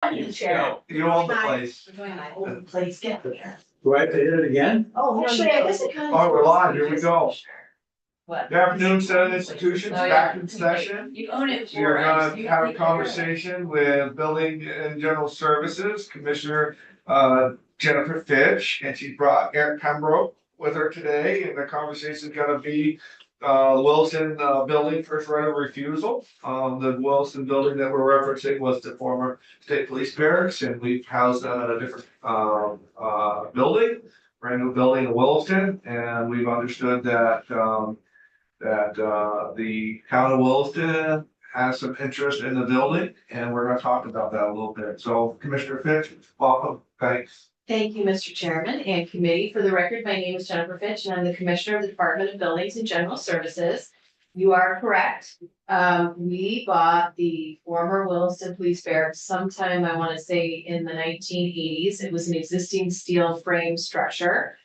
I'm the chair. You own the place. And I own the place, get there. Do I have to hit it again? Oh, actually, I guess it kind of. Oh, we're live, here we go. What? Good afternoon, Senate institutions, Oh, back yeah. in session. You own it. We're for us. gonna You have a take care of it. conversation with Building and General Services Commissioner Jennifer Fitch, and she brought Eric Pembroke with her today, and the conversation's gonna be Wilson building first right of refusal. The Wilson building that we're referencing was the former state police barracks, and we've housed a different building, brand new building in Williston, and we've understood that the town of Williston has some interest in the building, and we're gonna talk about that a little bit. So Commissioner Fitch, welcome, thanks. Thank you, Mr. Chairman and committee. For the record, my name is Jennifer Fitch and I'm the Commissioner of the Department of Buildings and General Services. You are correct. We bought the former Williston Police Barracks sometime, I want to say, in the 1980s. It was an existing steel frame structure.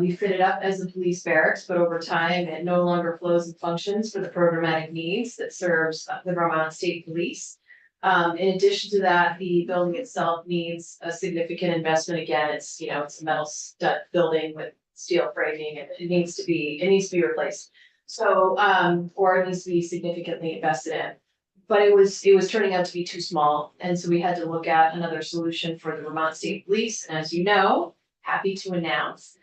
We fit it up as a police barracks, but over time it no longer flows and functions for the programmatic needs that serves the Vermont State Police. In addition to that, the building itself needs a significant investment. Again, it's a metal stud building with steel framing, and it needs to be replaced. So, or it needs to be significantly invested in. But it was turning out to be too small, and so we had to look at another solution for the Vermont State Police. And as you know, happy to announce,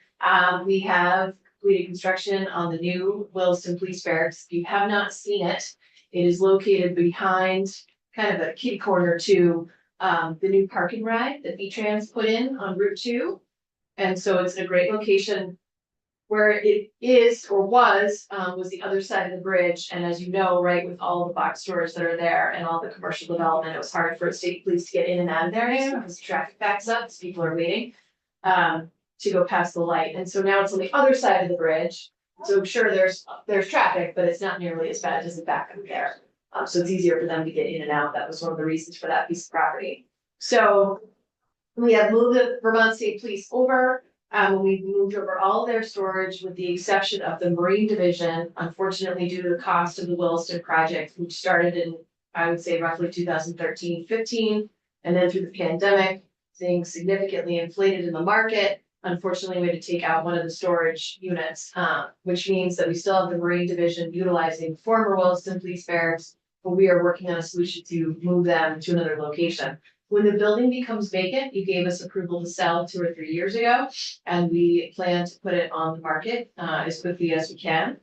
we have completed construction on the new Williston Police Barracks. If you have not seen it, it is located behind kind of a kitty corner to the new parking ride that V-Trans put in on Route 2. And so it's in a great location. Where it is or was the other side of the bridge. And as you know, right, with all the box stores that are there and all the commercial development, it was hard for state police to get in and out of there because traffic backs up, as people are waiting to go past the light. And so now it's on the other side of the bridge. So sure, there's traffic, but it's not nearly as bad as the back up there. So it's easier for them to get in and out. That was one of the reasons for that piece of property. So we have moved the Vermont State Police over. We've moved over all their storage with the exception of the Marine Division, unfortunately due to the cost of the Williston project, which started in, I would say, roughly 2013-15, and then through the pandemic, things significantly inflated in the market. Unfortunately, we had to take out one of the storage units, which means that we still have the Marine Division utilizing former Williston Police Barracks, but we are working on a solution to move them to another location. When the building becomes vacant, you gave us approval to sell 2 or 3 years ago, and we plan to put it on the market as quickly as we can.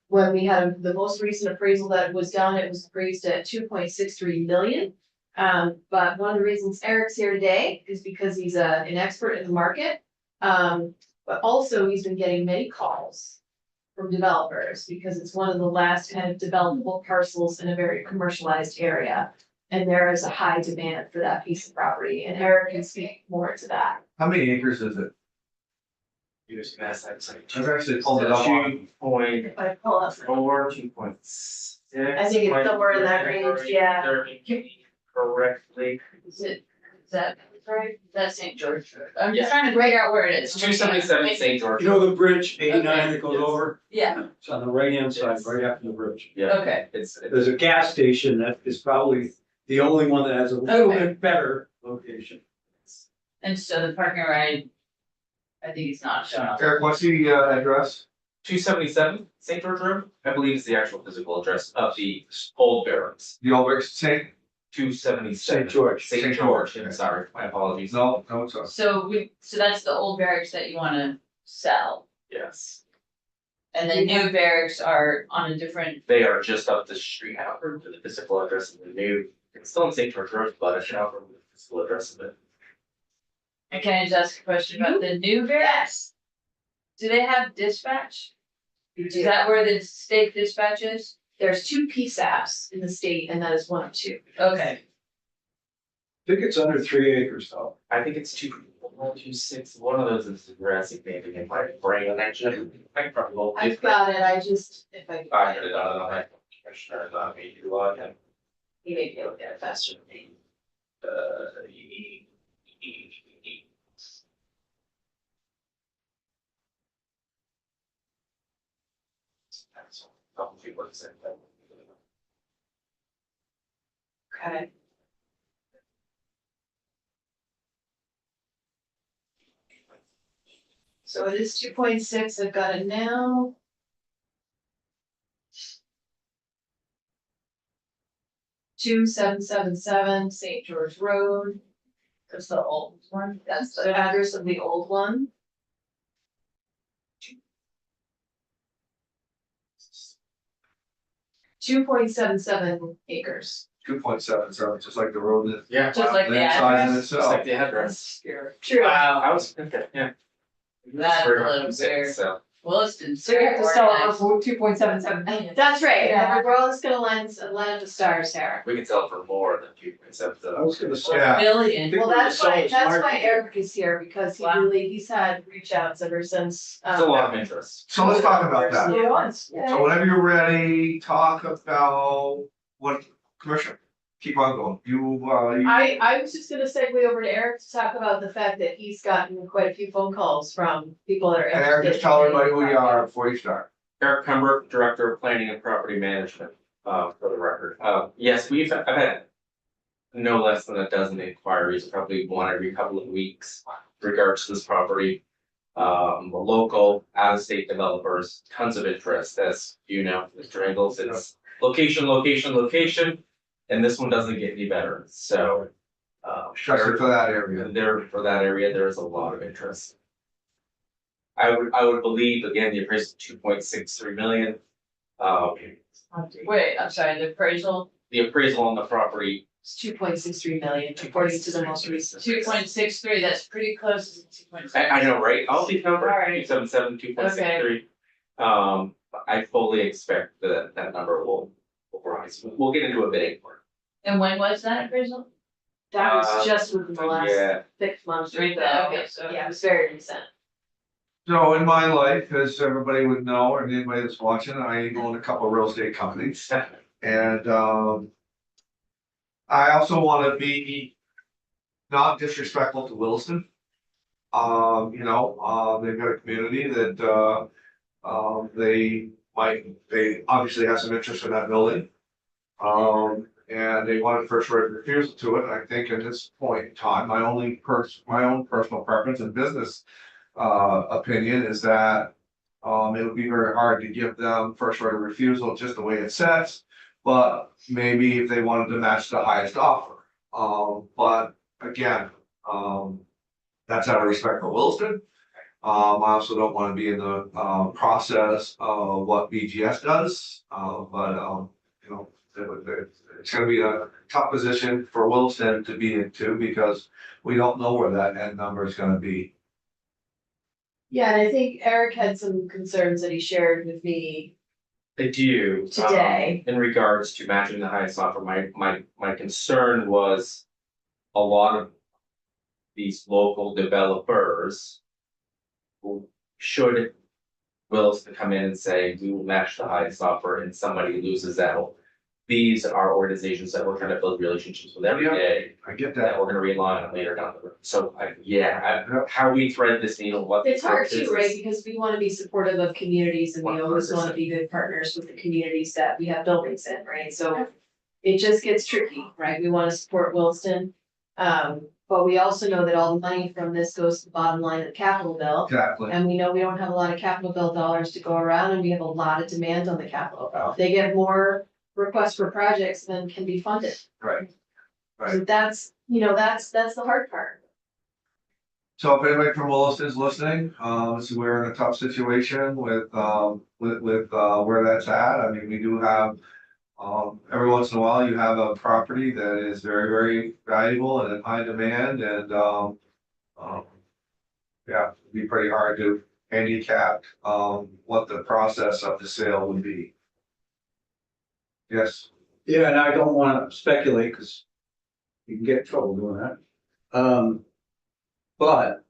When we had the most recent appraisal that was done, it was appraised at 2.63 million. But one of the reasons Eric's here today is because he's an expert in the market. But also he's been getting many calls from developers because it's one of the last kind of developable parcels in a very commercialized area. And there is a high demand for that piece of property, and Eric can speak more to that. How many acres is it? You just asked that, so. I've actually pulled it up on. 2.4, If I pull up, 2.6. I think it's somewhere in that range, yeah. Correctly. Is that right? That's St. George. I'm just trying to break out where it It's is. 277 St. George. You know the bridge 89 Okay. that goes over? Yeah, It's on the right hand side, right after the bridge. Yeah, okay. it's, There's a gas station that is probably the only one that has a little Okay. bit better location. And so the parking ride, I think it's not showing up. Eric, what's the address? 277 St. George Road, I believe is the actual physical address of the old barracks. The old Rick St. 277. St. George. St. George, yeah, sorry, my apologies. No, it's us. So that's the old barracks that you wanna sell, Yes, and the new barracks are on a different, they are just up the street, however, for the physical address of the new, it's still in St. George Road, but I should offer the physical address of it. and can I just ask a question about the new barracks? Do they have dispatch? Is that where the state dispatch is? There's 2 PSAPs in the state, and that is one of 2. Okay. I think it's under 3 acres though. I think it's 126, one of those is Jurassic maybe in my brain, actually. I probably will. I've got it, I just, if I. I got it out of my commissioner, not me, you log in. You may be able to get it faster than me. E. Couple people have said that. Okay. So it is 2.6. I've got it now. Two seven seven seven St. George Road. That's the old one. That's the address of the old one. 2.77 acres. 2.77, just like the road that. Yeah. Just like the Land size in address? Just like itself. the address. True. I was, okay, yeah. That's a little weird. So, Williston. So you have to sell it for 2.77 million. That's right. Yeah. The world is gonna line up the stars, Sarah. we can sell it for more than 2.7. I was gonna say. Yeah. Billion. think Well, we're that's why, so smart. Eric is here, because Wow. he's had reach outs ever since. It's a lot of interest. So let's talk about that. Yeah. So whenever you're ready, talk about what, Commissioner, keep on going. I was just gonna segue over to Eric to talk about the fact that he's gotten quite a few phone calls from people that are interested. Eric, just tell everybody who you are before you start. Eric Pembroke, Director of Planning and Property Management, for the record. Yes, I've had no less than a dozen inquiries, probably one every couple of weeks, in regards to this property. Local, out-of-state developers, tons of interest, as you know, Mr. Ingles, it's location, location, location. And this one doesn't get any better, so. Especially for that area. For that area, there is a lot of interest. I would believe, again, the appraisal 2.63 million. Wait, I'm sorry, the appraisal, The appraisal on the property, It's 2.63 million, according to the most recent. 2.63, that's pretty close to 2.6. I know, right? All these numbers, Alright. 277, 2.63. I fully expect that number will rise. We'll get into a bidding war. And when was that appraisal? That was just within the last Yeah, 6 months or Right, so. okay, so- Yeah, it was very recent. So in my life, as everybody would know, or anybody that's watching, I own a couple of real estate companies. And, I also wanna be not disrespectful to Williston. They've got a community that, they obviously have some interest in that building. And they wanted first right of refusal to it. I think at this point in time, my own personal preference and business opinion is that it would be very hard to give them first right of refusal just the way it sets. But maybe if they wanted to match the highest offer. But again, that's out of respect for Williston. I also don't want to be in the process of what BGS does, but it's gonna be a tough position for Williston to be into because we don't know where that end number is gonna be. Yeah, and I think Eric had some concerns that he shared with me I do. today. In regards to matching the highest offer, my concern was a lot of these local developers who should Williston come in and say, we will match the highest offer and somebody loses out. These are organizations that we're trying to build relationships with every Yeah. day I get that that. we're gonna rely on later down the road. So how we thread this needle, what. It's hard what too, business- right, because we wanna be supportive of communities and we always wanna 100%. be good partners with the communities that we have buildings in, right, so. It just gets tricky, right, we wanna support Williston, but we also know that all the money from this goes to the bottom line of the capital bill. Exactly. And we know we don't have a lot of capital bill dollars to go around and we have a lot of demand on the capital bill. If they get more requests for projects than can be funded. Right. So that's the hard part. So if anybody from Williston is listening, we're in a tough situation with where that's at. I mean, we do have. Every once in a while, you have a property that is very, very valuable and in high demand and, it'd be pretty hard to handicap, what the process of the sale would be. Yes, Yeah, and I don't wanna speculate, cause you can get in trouble doing that. But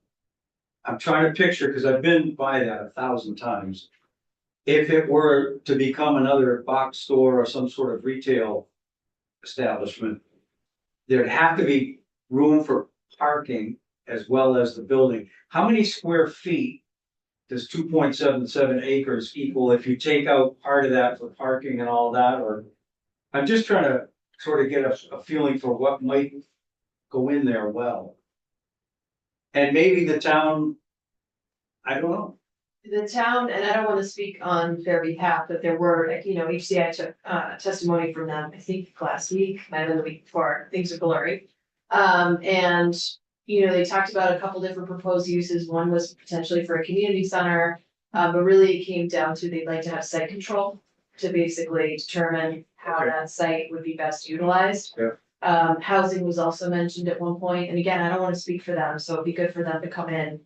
I'm trying to picture, cause I've been by that 1,000 times. If it were to become another box store or some sort of retail establishment, there'd have to be room for parking as well as the building. How many square feet does 2.77 acres equal if you take out part of that for parking and all that, or? I'm just trying to sort of get a feeling for what might go in there well. And maybe the town I don't know. The town, and I don't wanna speak on their behalf, but there were, HCI took testimony from them, I think last week, might have been the week before, things are blurry. And, they talked about a couple different proposed uses, one was potentially for a community center. But really it came down to they'd like to have site control to basically determine how Okay. that site would be best utilized. Yeah. Housing was also mentioned at one point, and again, I don't wanna speak for them, so it'd be good for them to come in.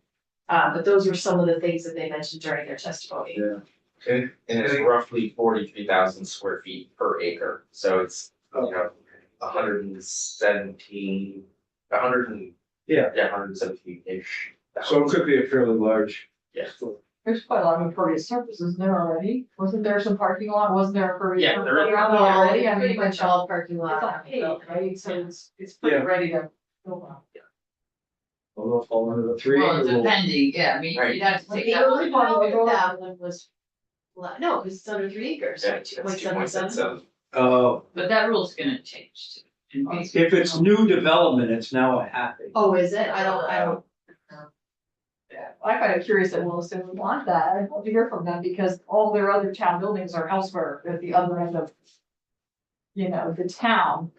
But those were some of the things that they mentioned during their testimony. Yeah. And it's roughly 43,000 square feet per acre, so it's, 117, 100 and. Yeah. Yeah, 117-ish. So it could be a fairly large. Yeah. There's quite a lot of impervious surfaces there already. Wasn't there some parking lot? Wasn't there a pretty? Yeah, there is. Around there already, I Pretty mean, much all parking it's lot. all paved, right? So it's pretty Yeah. ready to build on. Well, they'll fall under the three. Well, rule. depending, yeah, I mean, Right. you'd have to take The that. only problem with that one was, no, cause it's under 3 acres, Yeah, right, it's 2.77. 2.77. But that rule's gonna change too. And be- If it's new development, it's now a half acre. Oh, is it? I don't. Yeah, I find it curious that Williston would want that. I'd love to hear from them because all their other town buildings are elsewhere at the other end of. The town.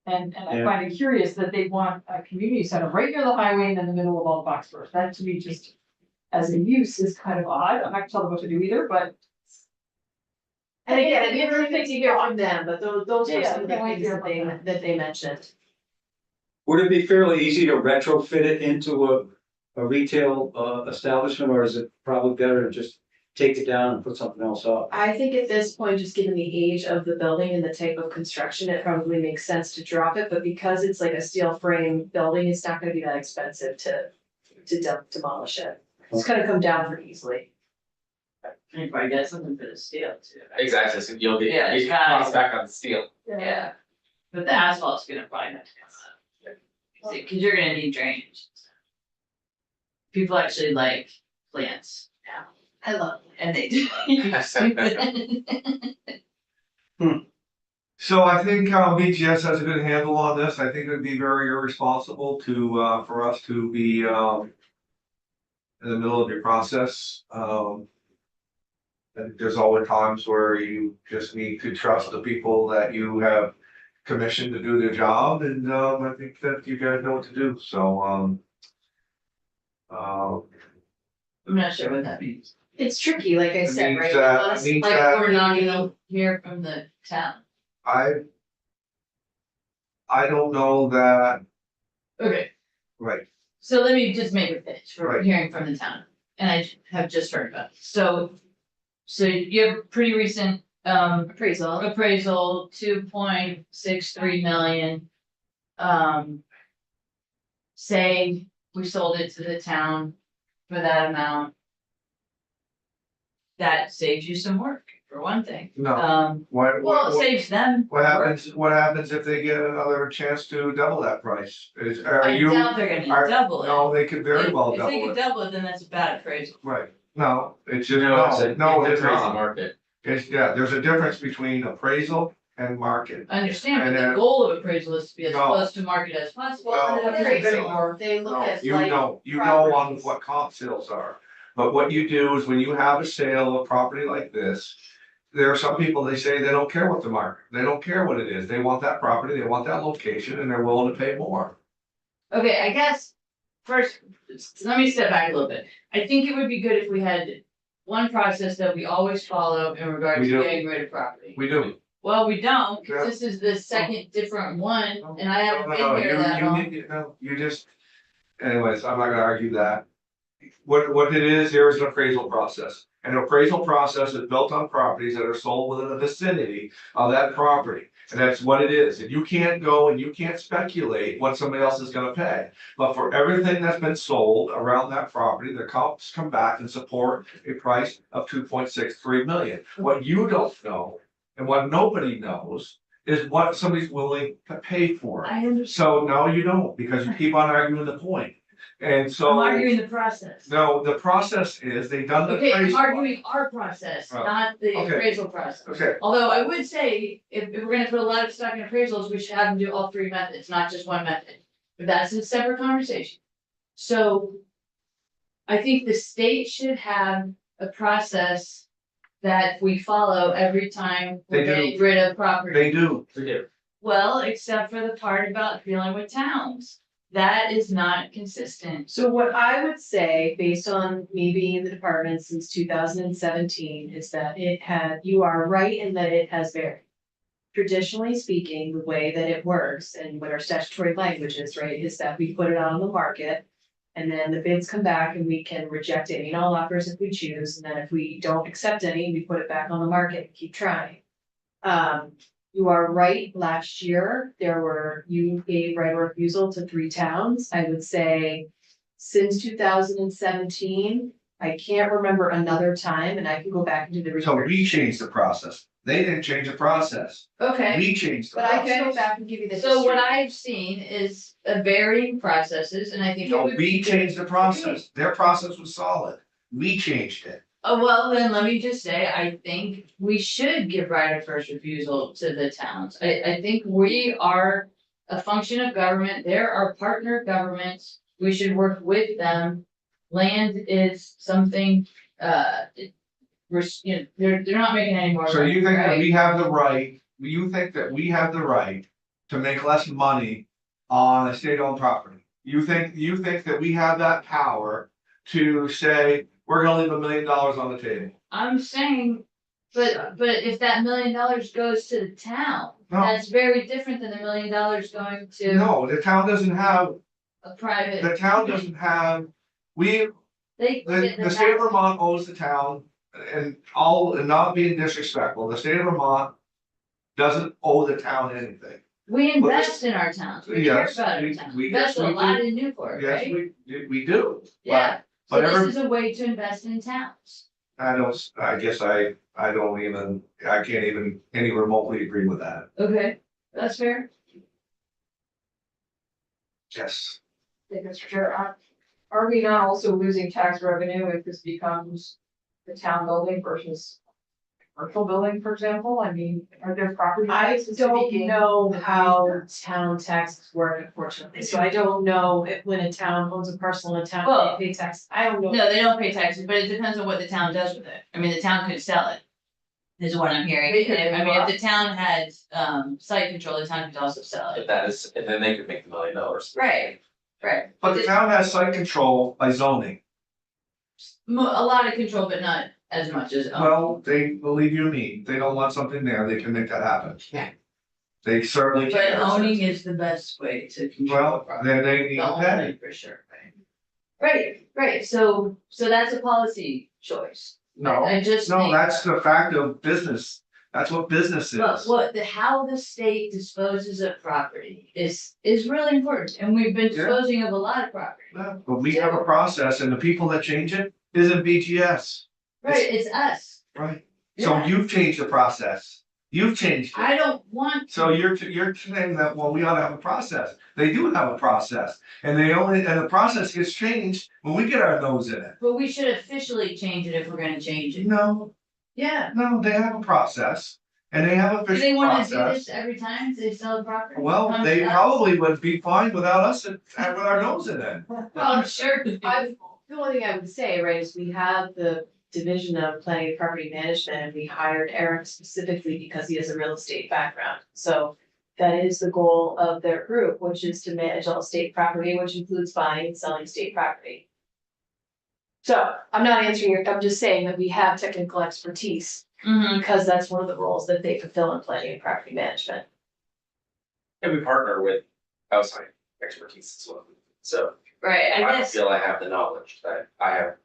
And I Yeah. find it curious that they want a community center right near the highway and in the middle of all Foxborough. That to me just. As a use is kind of odd. I'm not telling them what to do either, but. And again, it'd be really good to hear from them, but those were Yeah, some of the can't wait to things hear that they, about that they mentioned. Would it be fairly easy to retrofit it into a retail establishment, or is it probably better to just take it down and put something else up? I think at this point, just given the age of the building and the type of construction, it probably makes sense to drop it, but because it's like a steel frame building, it's not gonna be that expensive to demolish it. It's gonna come down pretty easily. You probably get something for the steel too. Exactly, so you'll get, Yeah, it's you kinda- cross back on the steel. Yeah, but the asphalt's gonna probably have to come up. See, cause you're gonna need drainage. People actually like plants now, I love it. and they do. So I think BGS has a good handle on this. I think it would be very irresponsible to for us to be in the middle of your process. I think there's always times where you just need to trust the people that you have commissioned to do their job, and I think that you guys know what to do, so I'm not sure what that means. It's tricky, like I It said, means right? that- it Honestly, means like, that- We're not gonna hear from the town. I don't know that, Okay, right, so let me just make a pitch for Right. hearing from the town, and I have just heard about it, so you have pretty recent, Appraisal. appraisal, 2.63 million. Say we sold it to the town for that amount. That saves you some work, for one thing, no, well, it what saves them. what happens if they get another chance to double that price? Are I you? doubt they're are- gonna double it. No, they could very well If they double could it, double it, then that's a bad appraisal. right, no, it's just, It's a- no, it's it's a crazy not. market. It's, yeah, there's a difference between appraisal and market. I understand, but And the then- goal of appraisal is to be as No. close to market as possible. Well, No. and an appraisal, they look No, at you like. know, on properties. what comp sales are, but what you do is when you have a sale of property like this. There are some people, they say they don't care what the market, they don't care what it is, they want that property, they want that location, and they're willing to pay more. Okay, I guess, first, let me step back a little bit. I think it would be good if we had one process that we always follow in regards We to do. getting rid of property. We do. Well, we don't, Yeah. cause this is the second different one, and I haven't No, been here that you long. need- no, you just, anyways, I'm not gonna argue that. What it is, there is an appraisal process. An appraisal process is built on properties that are sold within the vicinity of that property. And that's what it is. And you can't go and you can't speculate what somebody else is gonna pay. But for everything that's been sold around that property, the comps come back and support a price of 2.63 million. What you don't know, and what nobody knows, is what somebody's willing to pay for it. I understand, So no, you don't, because you keep on arguing the point. And so. I'm arguing the process. No, the process is they've done the Okay, I'm appraisal. arguing our process, Oh, not the okay. appraisal process. Okay, Although I would say, if we're gonna put a lot of stock in appraisals, we should have them do all three methods, not just one method. But that's a separate conversation. So I think the state should have a process that we follow every time we're They do. getting rid of property. They do. We do. Well, except for the part about dealing with towns. That is not consistent. So what I would say, based on me being in the department since 2017, is that you are right in that it has varied. Traditionally speaking, the way that it works and what our statutory language is, right, is that we put it out on the market. And then the bids come back and we can reject any and all offers if we choose, and then if we don't accept any, we put it back on the market and keep trying. You are right, last year, you gave right of refusal to 3 towns, I would say. Since 2017, I can't remember another time, and I can go back into the So research. we changed the process. They didn't change the process. Okay, We changed the But I process. can go back and give you the so what history. I've seen is a varying processes, and I think. it No, would we be changed the good- process. Their process was solid. We changed it. Oh, well, then let me just say, I think we should give right of first refusal to the towns. I think we are a function of government. There are partner governments. We should work with them. Land is something, they're not making any more. So you think that right? we have the right, you think that we have the right to make less money on a state-owned property? You think that we have that power to say, we're gonna leave $1 million on the table? I'm saying, but if that $1 million goes to the town, No. that's very different than the $1 million going to No, the town doesn't have, a private. the town doesn't have, They. the state of Vermont owes the town, and not being disrespectful, the state of Vermont doesn't owe the town anything. We invest in our towns, we care Yes, about our we- towns, we- we invest yes, a we lot do. in Newport, Yes, right? we do. Yeah, so but this every- is a way to invest in towns. I guess I can't even any remotely agree with that. Okay, that's fair. Yes. I think, Mr. Chair, are we not also losing tax revenue if this becomes the town building versus commercial building, for example? I mean, are there property I taxes don't speaking? know how town taxes work, unfortunately, so I don't know if when a town owns a parcel in a town, Well- they pay tax, I don't know. No, they don't pay taxes, but it depends on what the town does with it. I mean, the town could sell it. Is what I'm hearing. They could I mean, move if the town had, site control, the town could also sell If it. that is, and then they could make the $1 million. Right, right. But the town has site control by zoning. A lot of control, but not as much as. Well, they, believe you me, if they don't want something there, they can make that happen. Yeah. They certainly But can. owning is the best way to control. Well, property. then they need The to pay. owning for sure, right? Right, so that's a policy choice. No, I just no, think. that's the fact of business. That's what business But is. how the state disposes of property is really important, and we've been Yeah. disposing of a lot of property. Yeah, but we have a process and the people that change it isn't BGS, Right, it's us. right? So Yeah. you've changed the process. You've changed it. I don't want. So you're saying that, well, we ought to have a process. They do have a process. And the process gets changed when we get our nose in it. But we should officially change it if we're gonna change it. No, Yeah. no, they have a process and they have a Do they official wanna do process. this every time they sell the property? Well, Comes they to us? probably would be fine without us with our nose in it. Well, I'm sure. The only thing I would say, right, is we have the Division of Planning and Property Management, and we hired Eric specifically because he has a real estate background. So that is the goal of their group, which is to manage all state property, which includes buying and selling state property. So I'm not answering I'm just saying that we have technical expertise Mhm. because that's one of the roles that they fulfill in planning and property management. And we partner with outside expertise as well. So Right, I I don't guess, feel I have the knowledge that I have.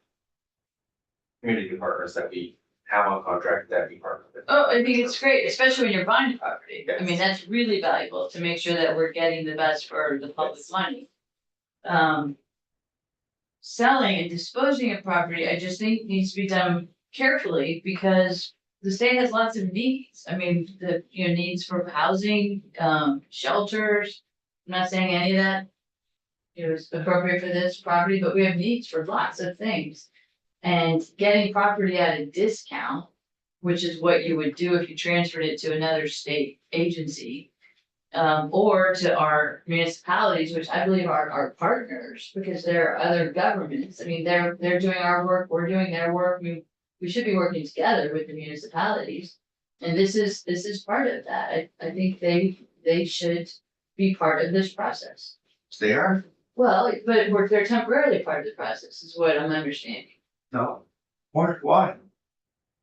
Community partners that we have on contract that we partner with. I think it's great, especially when you're buying property. I mean, Yes. that's really valuable to make sure that we're getting the best for the public's money. Selling and disposing of property, I just think needs to be done carefully because the state has lots of needs. I mean, needs for housing, shelters. I'm not saying any of that. Is appropriate for this property, but we have needs for lots of things. And getting property at a discount, which is what you would do if you transferred it to another state agency. Or to our municipalities, which I believe are our partners, because there are other governments. I mean, they're doing our work, we're doing their work. We should be working together with the municipalities. And this is part of that. I think they should be part of this process. They are? Well, but they're temporarily part of the process, is what I'm understanding. No. Why?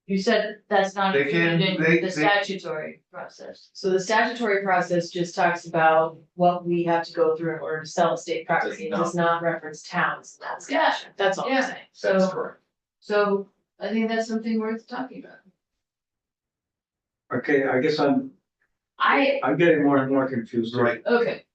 You said that's not They can- included they- in the they- statutory process. So the statutory process just talks about what we have to go through in order to sell estate property. It does not reference towns. That's Yeah. statute. That's all I'm Yeah. saying. That's So, correct. so I think that's something worth talking about. Okay, I guess I'm I, getting more and more confused. Right. okay,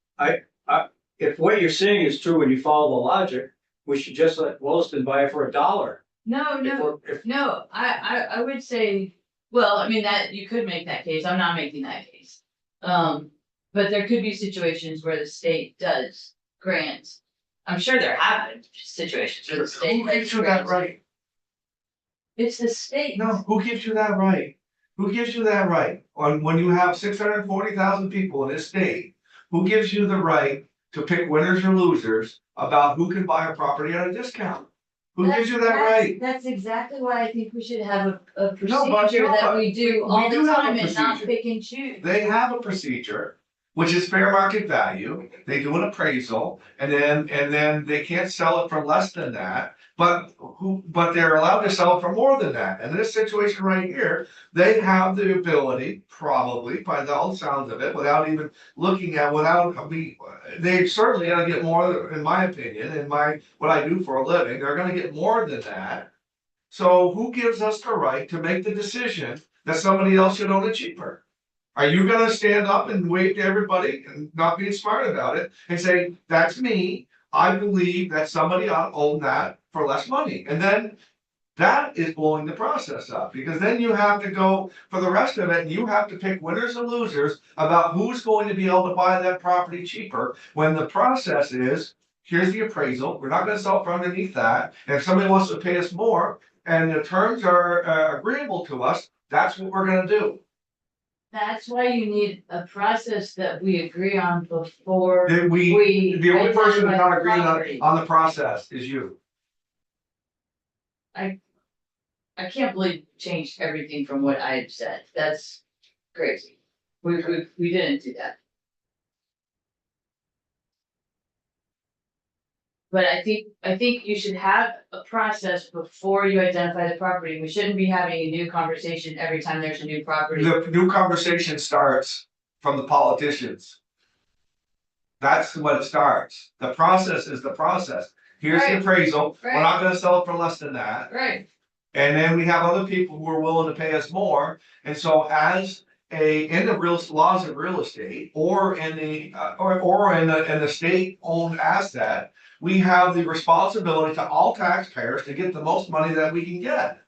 If what you're saying is true and you follow the logic, we should just let Williston buy it for $1. no, If no, we're- if- no, I would say, well, I mean, that, you could make that case, I'm not making that case. But there could be situations where the state does grant, I'm sure there have been situations where the state. Who gives you that right? It's the state. No, who gives you that right? Who gives you that right? When you have 640,000 people in this state, who gives you the right to pick winners or losers about who can buy a property at a discount? Who gives you that right? That's exactly why I think we should have a No, but procedure that no, we we do all do the have a time and not procedure. pick and choose. They have a procedure, which is fair market value. They do an appraisal and then they can't sell it for less than that. But they're allowed to sell it for more than that. And in this situation right here, they have the ability, probably, by the all sounds of it, without even looking at, they certainly gonna get more, in my opinion, what I do for a living, they're gonna get more than that. So who gives us the right to make the decision that somebody else should own it cheaper? Are you gonna stand up and wave to everybody and not being smart about it and say, that's me, I believe that somebody ought to own that for less money? And then that is blowing the process up, because then you have to go for the rest of it, and you have to pick winners and losers about who's going to be able to buy that property cheaper, when the process is, here's the appraisal, we're not gonna sell it for underneath that, and if somebody wants to pay us more, and the terms are agreeable to us, that's what we're gonna do. That's why you need a process that we agree on before That we. the only person that's identify not the agreeing property. on the process is you. I can't believe you changed everything from what I had said. That's crazy. We didn't do that. But I think you should have a process before you identify the property. We shouldn't be having a new conversation every time there's a new property. The new conversation starts from the politicians. That's when it starts. The process is the process. Here's the Right. appraisal, we're Right. not gonna sell it for less than that. Right, And then we have other people who are willing to pay us more. And so in the laws of real estate, or in the state-owned asset, we have the responsibility to all taxpayers to get the most money that we can get.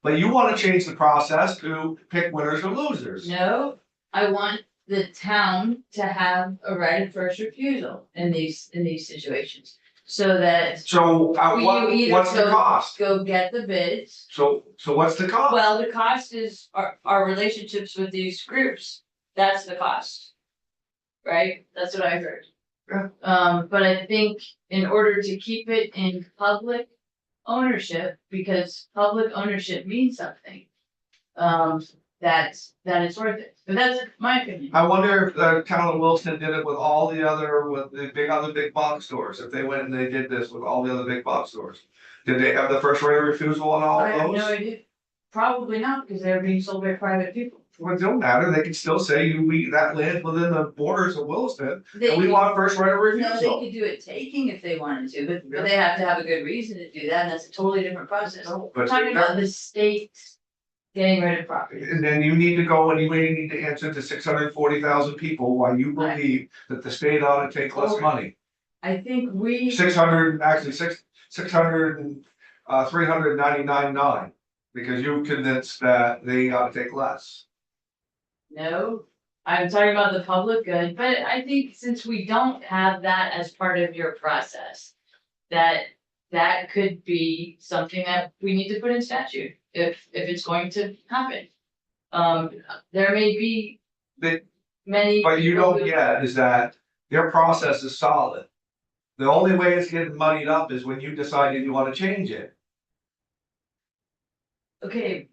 But you wanna change the process to pick winners or losers. no, I want the town to have a right of first refusal in these situations. So that So you either what's the cost? go get the bids. So what's the cost? Well, the cost is our relationships with these groups. That's the cost. Right? That's what I heard. Yeah. But I think in order to keep it in public ownership, because public ownership means something. That it's worth it. But that's my opinion. I wonder if the town of Williston did it with all the other big box stores, if they went and they did this with all the other big box stores. Did they have the first right of refusal on all I of have no those? idea. Probably not, because they're being sold by private people. Well, it don't matter, they can still say that land within the borders of Williston, They and we could- want first right of No, they refusal. could do it taking if they wanted to, but they have to have a good reason to do that, and that's a totally different process. We're But talking about the state getting rid of property. and then you need to go and you may need to answer to 640,000 people why you Right. believe that the state ought to take less Okay. money. I think we, 600, actually 600 and 399.9, because you convinced that they ought to take less. no, I'm talking about the public good, but I think since we don't have that as part of your process, that could be something that we need to put in statute, if it's going to happen. There may be, They, many. But you people don't who- get is that their process is solid. The only way it's getting muddied up is when you decided you wanna change it. Okay,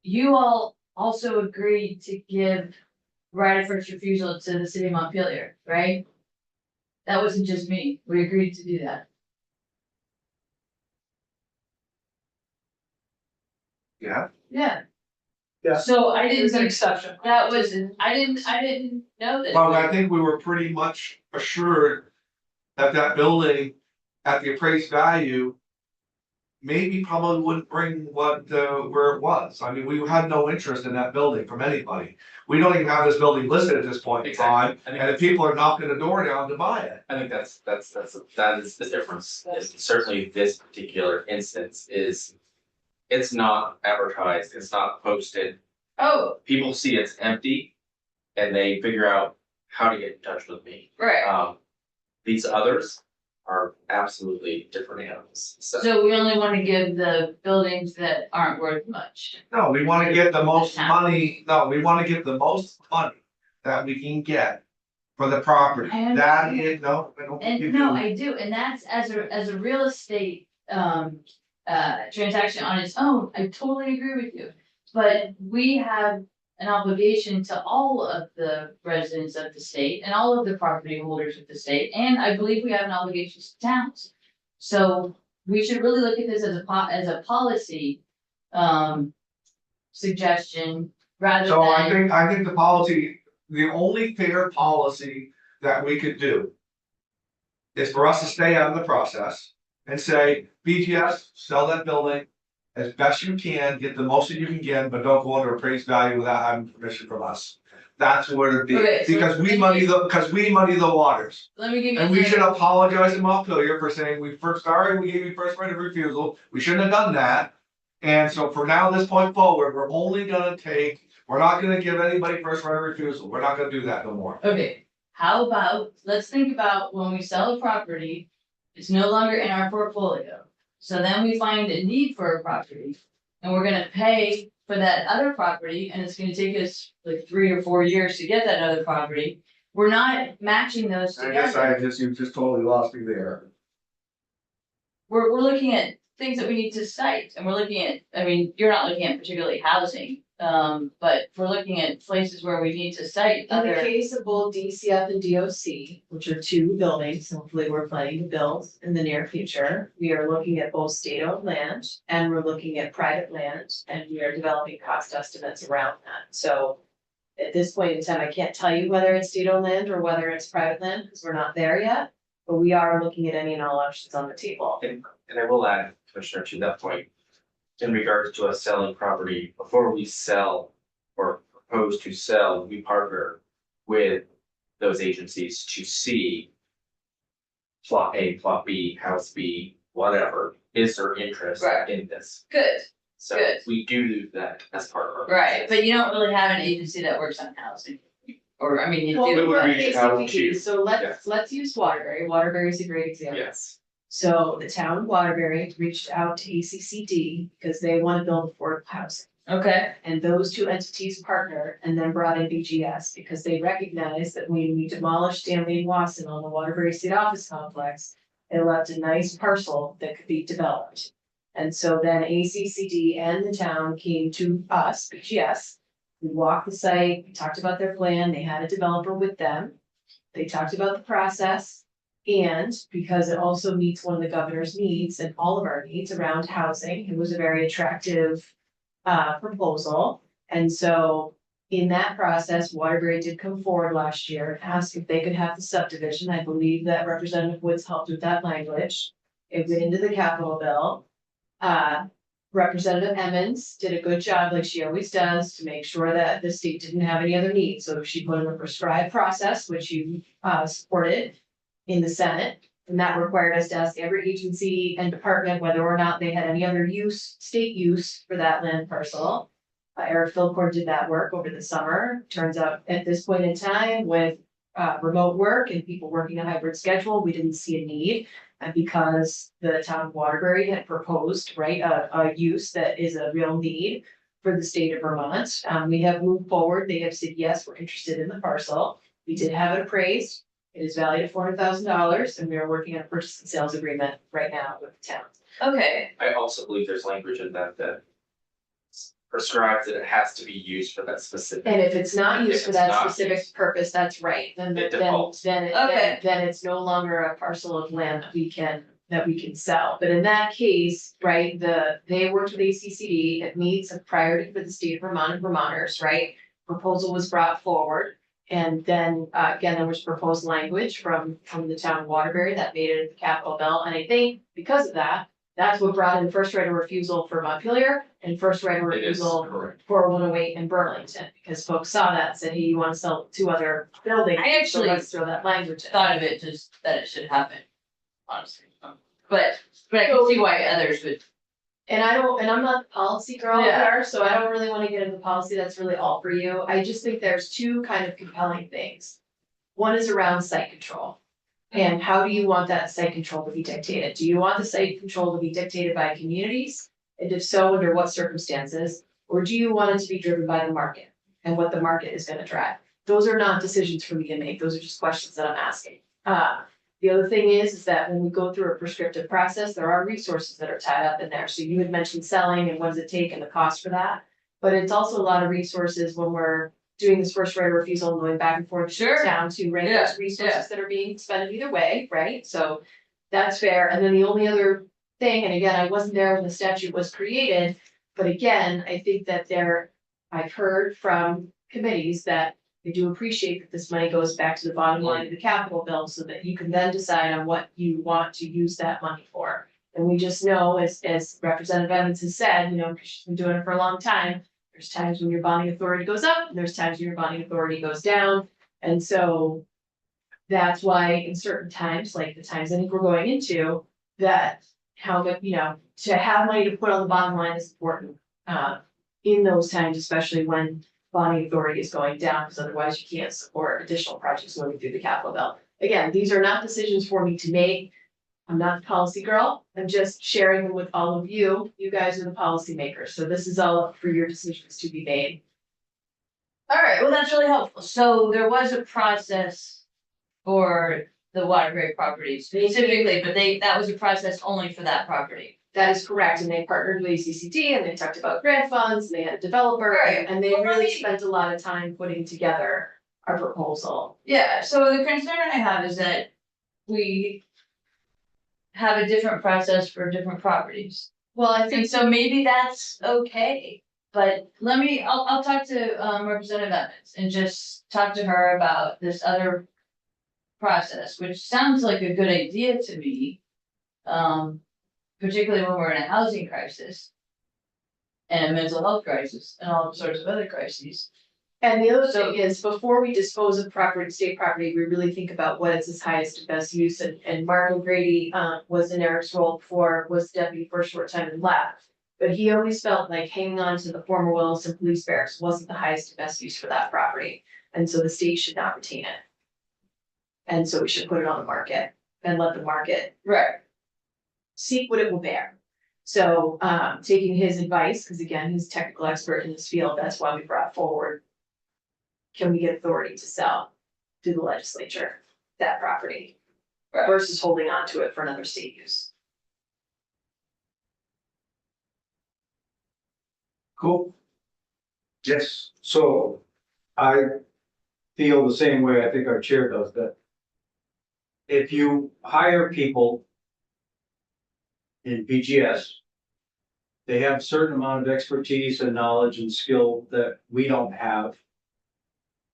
you all also agreed to give right of first refusal to the city of Montpelier, right? That wasn't just me, we agreed to do that. Yeah. Yeah. Yeah. So I It was an didn't, exception. that was, I didn't know that. Well, I think we were pretty much assured that that building at the appraised value. Maybe probably wouldn't bring what, where it was. I mean, we had no interest in that building from anybody. We don't even have this building listed at this point in time. I think And if people are knocking the door down to buy it. I think that is the difference, is certainly this particular instance is. It's not advertised, it's not posted, Oh, people see it's empty. And they figure out how to get in touch with me. right, These others are absolutely different animals, so. so we only wanna give the buildings that aren't worth much. No, we wanna get the most money, no, we wanna get the most money that we can get for the property. And- That is, no, I don't think you And no, do. I do, and that's as a real estate, transaction on its own, I totally agree with you. But we have an obligation to all of the residents of the state and all of the property holders of the state, and I believe we have an obligation to towns. So we should really look at this as a policy, suggestion, rather So I than, think the policy, the only fair policy that we could do. Is for us to stay out of the process and say, BGS, sell that building. As best you can, get the most that you can get, but don't go under appraised value without having permission from us. That's what it'd be, Okay, so because we let muddy me- the waters. let me give you. And we another- should apologize to Montpelier for saying, sorry, we gave you first right of refusal, we shouldn't have done that. And so from now, this point forward, we're not gonna give anybody first right of refusal, we're not gonna do that no more. Okay, how about, let's think about when we sell a property, it's no longer in our portfolio. So then we find a need for a property, and we're gonna pay for that other property, and it's gonna take us like 3 or 4 years to get that other property. We're not matching those together. you just totally lost me there. We're looking at things that we need to cite, and we're looking at, I mean, you're not looking at particularly housing. But we're looking at places where we need to cite In the other, case of both DCF and DOC, which are two buildings, hopefully we're planning to build in the near future. We are looking at both state-owned land and we're looking at private land and we are developing cost estimates around that. So at this point in time, I can't tell you whether it's state-owned land or whether it's private land because we're not there yet. But we are looking at any and all options on the table. And I will add, Commissioner, to that point. In regards to us selling property, before we sell or propose to sell, we partner with those agencies to see. Plot A, plot B, house B, whatever, is there interest Right. in this? good, So Good. we do that as part of our. right, but you don't really have an agency that works on housing. Or, I mean, you Well, do. we would we're reach out ACPD, to- so yes. let's use Waterbury. Waterbury is a great example. Yes, So the town of Waterbury reached out to ACCD because they want to build affordable housing. Okay, And those two entities partnered and then brought in BGS because they recognized that when we demolished Stanley and Wasson on the Waterbury State Office Complex, it left a nice parcel that could be developed. And so then ACCD and the town came to us, BGS. We walked the site, we talked about their plan, they had a developer with them. They talked about the process. And because it also meets one of the governor's needs and all of our needs around housing, it was a very attractive proposal. And so in that process, Waterbury did come forward last year and ask if they could have the subdivision. I believe that Representative Woods helped with that language. It went into the capital bill. Representative Emmons did a good job, like she always does, to make sure that the state didn't have any other needs. So she put in a prescribed process, which you supported in the Senate. And that required us to ask every agency and department whether or not they had any other use, state use for that land parcel. Eric Philpott did that work over the summer. Turns out at this point in time with remote work and people working a hybrid schedule, we didn't see a need. And because the town of Waterbury had proposed, right, a use that is a real need for the state of Vermont. We have moved forward. They have said, yes, we're interested in the parcel. We did have it appraised. It is valued at $400,000 and we are working on a purchase and sales agreement right now with the town. Okay, I also believe there's language in that that prescribes that it has to be used for that specific. And if it's not If used for it's that not specific used, purpose, that's right, then, it then, defaults. then, Okay. then it's no longer a parcel of land that we can sell. But in that case, right, they worked with ACCD, it meets a priority for the state of Vermont and Vermonters, right? Proposal was brought forward. And then, again, there was proposed language from the town of Waterbury that made it the capital bill. And I think because of that, that's what brought in first right of refusal for Montpelier and first right of It is refusal correct. for 108 in Burlington. Because folks saw that and said, hey, you wanna sell two other buildings? I actually So let's throw that language in. thought of it just that it should happen, honestly. But I can see why others would. And I'm not the policy girl Yeah. there, so I don't really wanna get into policy, that's really all for you. I just think there's two kind of compelling things. One is around site control. And how do you want that site control to be dictated? Do you want the site control to be dictated by communities? And if so, under what circumstances? Or do you want it to be driven by the market and what the market is gonna drive? Those are not decisions for me to make, those are just questions that I'm asking. The other thing is that when we go through a prescriptive process, there are resources that are tied up in there. So you had mentioned selling and what does it take and the cost for that. But it's also a lot of resources when we're doing this first right of refusal and going back and forth Sure. down to, right, Yeah, there's resources that are being expended either way, right? So that's fair. And then the only other thing, and again, I wasn't there when the statute was created, but again, I think that I've heard from committees that they do appreciate that this money goes back to the bottom line of the capital bill so that you can then decide on what you want to use that money for. And we just know, as Representative Evans has said, you know, because she's been doing it for a long time, there's times when your bonding authority goes up, and there's times when your bonding authority goes down. And so that's why in certain times, like the times I think we're going into, that how much, you know, to have money to put on the bottom line is important. In those times, especially when bonding authority is going down, because otherwise you can't support additional projects moving through the capital bill. Again, these are not decisions for me to make. I'm not the policy girl. I'm just sharing them with all of you. You guys are the policymakers. So this is all up for your decisions to be made. All right, well, that's really helpful. So there was a process for the Waterbury property specifically, but that was a process only for that property. That is correct. And they partnered with ACCD and they talked about grant funds, and they had a developer, Right. and they Well, really let me- spent a lot of time putting together our proposal. Yeah, so the concern I have is that we have a different process for different properties. Well, I And think so maybe that's okay, but I'll talk to Representative Evans and just talk to her about this other process, which sounds like a good idea to me. Particularly when we're in a housing crisis. And a mental health crisis and all sorts of other crises. And the other So- thing is, before we dispose of property, state property, we really think about what is its highest and best use, and Mark O'Grady, was in Eric's role before, was deputy for a short time and left. But he always felt like hanging on to the former Williston Police Barracks wasn't the highest and best use for that property, and so the state should not retain it. And so we should put it on the market and let the market Right. seek what it will bear. So, taking his advice, because again, he's a technical expert in this field, that's why we brought forward. Can we get authority to sell to the legislature that property Right. versus holding on to it for another state use? Cool. Yes, so I feel the same way I think our chair does, that if you hire people in BGS, they have a certain amount of expertise and knowledge and skill that we don't have.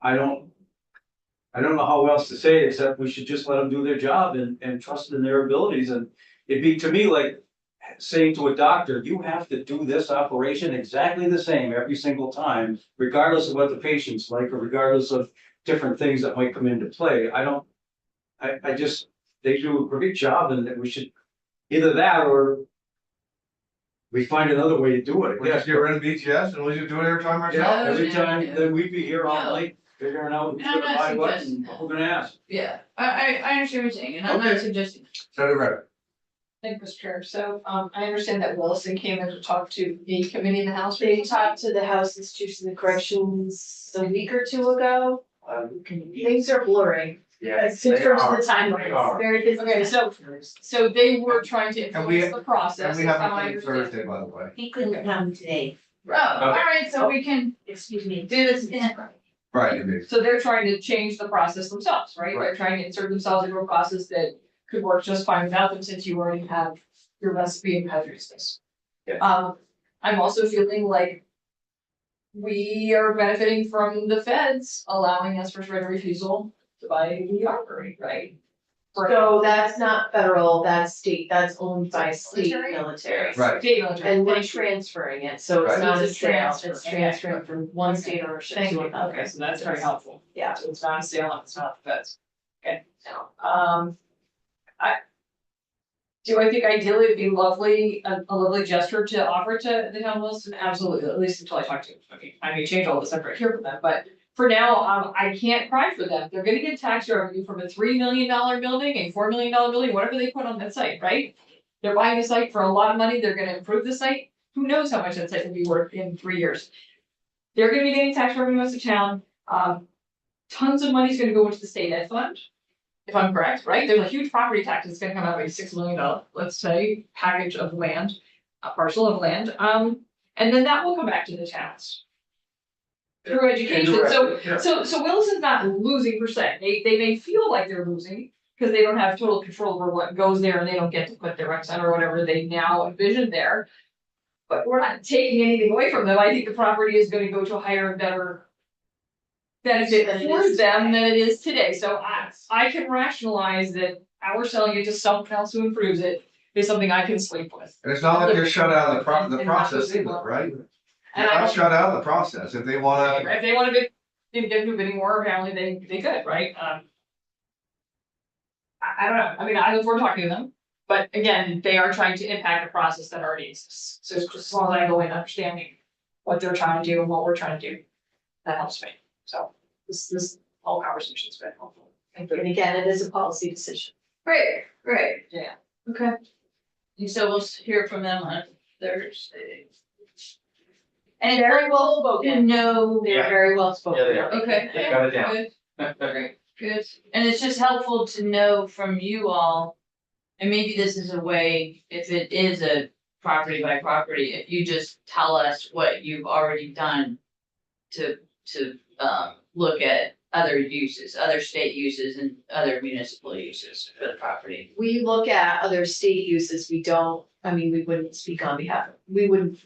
I don't know how else to say it, except we should just let them do their job and trust in their abilities. And it'd be to me like saying to a doctor, you have to do this operation exactly the same every single time, regardless of what the patient's like, or regardless of different things that might come into play. I just, they do a great job, and we should either that or we find another way to do it. We just get rid of BTS and we just do it every time Yeah, ourselves. every No, time, no. then we'd be here all No. night figuring out who's And I'm gonna not buy what suggesting and that. what we're gonna ask. Yeah, I understand what you're saying, and I'm not Okay. suggesting. Senator Reddick. Thank you, Mr. Chair. So, I understand that Williston came in to talk to the committee in the House. They talked to the House Institution of Corrections a week or two ago. Things are blurring. Yes, In they terms of are. the timeline, They are. it's very busy. Okay, so they were trying to And we- influence the process. And we is have how I a meeting understand it. Thursday, by the way. He couldn't come today. Oh, all right, so we can, Excuse me, do this again. Right, it is. so they're trying to change the process themselves, right? They're Right. trying to insert themselves into a process that could work just fine without them, since you already have your recipe and patriotism. Yeah. I'm also feeling like we are benefiting from the feds allowing us for right of refusal to buy the armory, right? So that's not federal, that's state, that's owned by state Military? military. Right. State military. And we're transferring it, so it's Right. not a It's a sale, transfer, it's okay. transferring from one Okay. state ownership Thank to you, another. okay, so that's very helpful. Yeah. So it's not a sale, and it's not the feds. Okay. No. Do I think ideally it'd be lovely, a lovely gesture to offer to the town of Williston? Absolutely, at least until I talk to them. I may change all this after I hear from them, but for now, I can't cry for them. They're gonna get tax revenue from a $3 million building, a $4 million building, whatever they put on that site, right? They're buying the site for a lot of money. They're gonna improve the site. Who knows how much that site will be worth in 3 years? They're gonna be getting tax revenue as a town. Tons of money is gonna go into the state ed fund. If I'm correct, right? There's a huge property tax that's gonna come out of a $6 million, let's say, package of land, a parcel of land. And then that will come back to the towns. Through education. So Williston's not losing per se. They may feel like they're losing because they don't have total control over what goes there and they don't get to put their rec center or whatever they now envision there. But we're not taking anything away from them. I think the property is gonna go to a higher and better benefit Than it for is them today. than it is today. So I can rationalize that our selling it to someone else who improves it is something I can sleep with. And it's not like they're shut out of the process either, right? And They're I not don't, shut out of the process. If they wanna, if they wanna get new bidding war, apparently they could, right? I don't know. I mean, I look forward to talking to them. But again, they are trying to impact a process that already exists. So just as long as I go in understanding what they're trying to do and what we're trying to do, that helps me. So this whole conversation's been helpful. Thank you. And again, it is a policy decision. Great, great. Yeah. Okay. And so we'll hear from them on Thursday. And it's Very well helpful to spoken. know. They're very well spoken. Yeah, they are. Okay. They got it down. Good. Great, good. And it's just helpful to know from you all, and maybe this is a way, if it is a property by property, if you just tell us what you've already done to look at other uses, other state uses and other municipal uses for the property. We look at other state uses, we don't, I mean, we wouldn't speak on behalf of, we wouldn't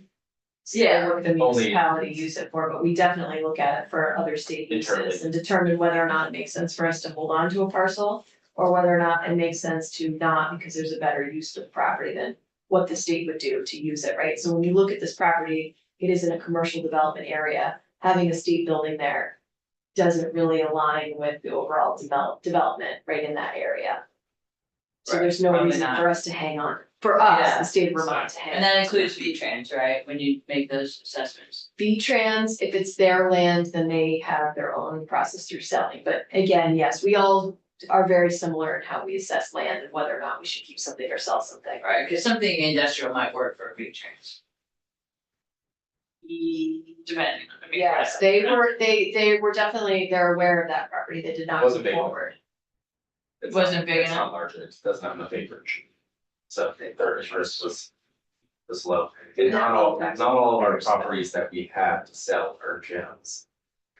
say Yeah. what the Only- municipality use it for, but we definitely look at it for other state Internally. uses and determine whether or not it makes sense for us to hold on to a parcel or whether or not it makes sense to not, because there's a better use of the property than what the state would do to use it, right? So when you look at this property, it is in a commercial development area, having a state building there doesn't really align with the overall development right in that area. So there's no Probably reason not. for us to hang on, for us, Yeah. the state of Vermont to hang. And that includes V-Trans, right, when you make those assessments? V-Trans, if it's their land, then they have their own process through selling, but again, yes, we all are very similar in how we assess land and whether or not we should keep something or sell something. Right, because something industrial might work for V-Trans. Depending. I mean, Yes, they were definitely, they're aware of that property, they did not Wasn't move big. forward. It's Wasn't not- big It's enough? not large, it doesn't have enough acreage. So their interest was low. And not all of our properties that we have to sell are gems.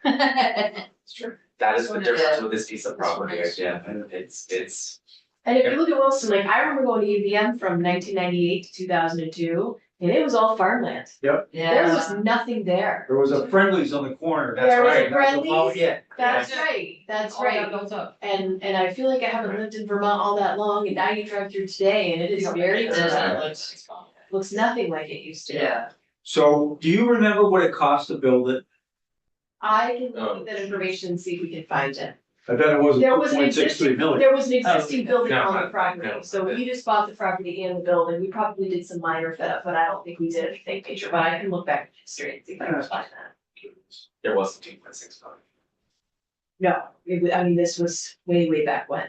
It's true. That is This the one is difference a- with this piece of this one property is- again, and it's, And if you look at Wilson, like, I remember going to UVM from 1998 to 2002, and it was all farmland. There Yeah. was nothing there. There was a Friendlies on the corner. That's There was a right. That's about Friendly's. it. That's Yeah. right, that's All that right. built up. And I feel like I haven't lived in Vermont all that long, and now you drive through today, and it is very It doesn't different. look- Looks nothing like it used to. Yeah. So do you remember what it cost to build it? I can look at that information and see if we can find it. I bet it wasn't There two was an point six three existing, million. there was an existing building No, on no, the property, no. so we just bought the property and the building, we probably did some minor fit up, but I don't think we did anything major, but I can look back at history and see if I can find that. there was a 2.6 million. No, I mean, this was way back when.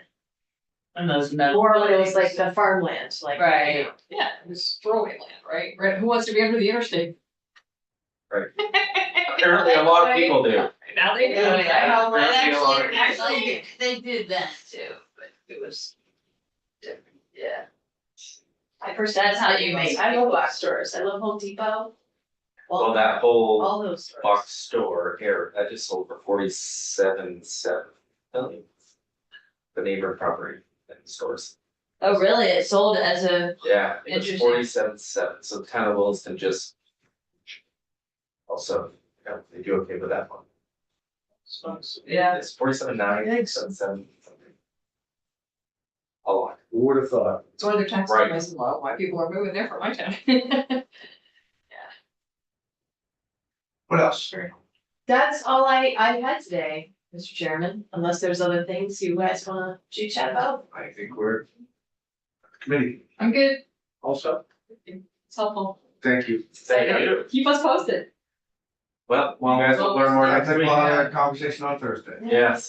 And those metal. Or when it was like the farmland, like. Right. Yeah, it was throwaway land, right? Right, who wants to be under the interstate? Apparently, a lot of people do. Now they do. Yeah, yeah. Well, There's a lot of- actually, they did that too, but it was different, yeah. I personally. That's how you make- I love box stores, I love Home Depot. Well, that whole All those stores. box store here, that just sold for 47.7 million. The neighbor property and stores, Oh, really? It sold as a, yeah, it was Interesting. 47.7, so the town of Williston just. Also, yeah, they do okay with that one. Yeah. It's 47.9, Yikes. 77 something. A lot. Who would have thought? It's one of their tax Right. reasons why people are moving there from my town. What else? That's all I had today, Mr. Chairman, unless there's other things you guys wanna chit chat about. I think we're. Committee, I'm good, Also, it's helpful, thank you. Thank you. keep us posted. Well, you guys will learn more I next think week. we'll have a conversation on Thursday. Yes.